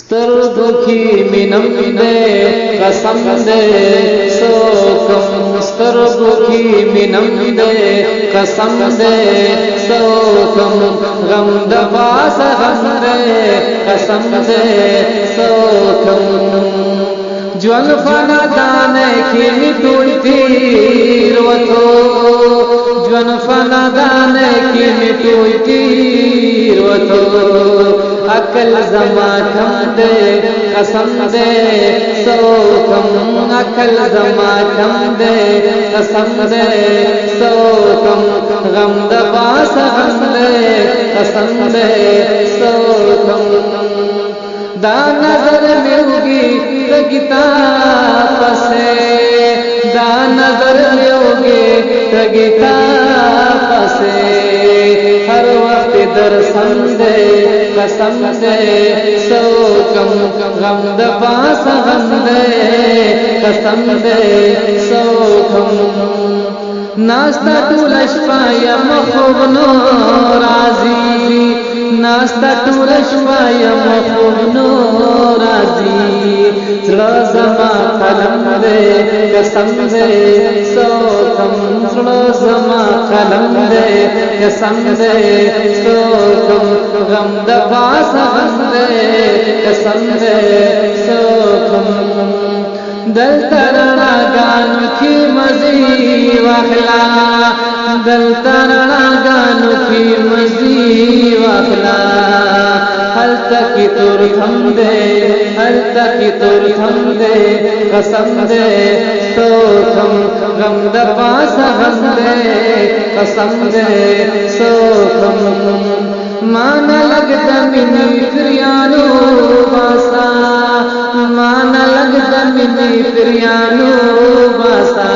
سترګو کې مینم دې قسم دې سوکم سترګو کې مینم دې قسم دې سوکم غم د پاس غم دې قسم دې سوکم ژوند فنا دانه کې می ټول تیر وته ژوند فنا دانه کې می ټول تیر وته عقل زما کم دے قسم دے سوکم عقل زما کم دے قسم دے سوکم غم د پاس غم دے قسم دے سوکم دا نظر میں ہوگی تگتا پسے دا نظر میں ہوگی تگتا پسے ہر وقت در سمدے قسم دے سوکم غم د پاس غم دے قسم دے سوکم ناستا ټول شپه یم خوب نو راځي ناستا ټول شپه یم خوب نو راځي زړه زما قلم دے قسم دے سوکم زړه زما قلم دے قسم دے سوکم غم د پاس غم دے قسم دے سوکم دلتا رڼا ګانو کې مزي واخلا دلتا رڼا ګانو کې مزي واخلا هل تک تور هم دے هل تک تور هم دے قسم دے سوکم غم د پاس غم دے قسم دے سوکم مانا لگتا منی فریانو باسا مانا لگتا منی فریانو باسا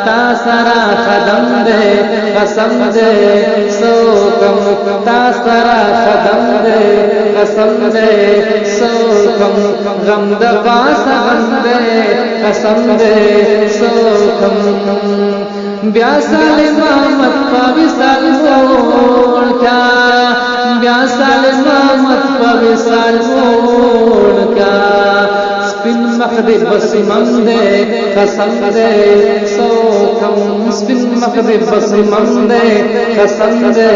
تا سرا قدم دے قسم دے سوکم تا سرا قدم دے قسم دے سوکم غم د پاس غم دے قسم دے سوکم بیا سالمامت پا وصال موڑ کا بیا سالمامت پا وصال موڑ کا سپن مخدب بسمم دے قسم دے سوکم سپن مخدب بسمم دے قسم دے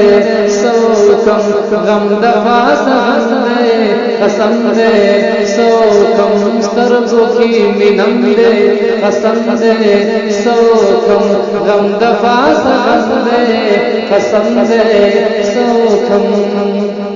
سوکم غم د پاس غم دے قسم دے سوکم سترګو کې مینم دے قسم دے سوکم غم د پاس غم دے قسم دے سوکم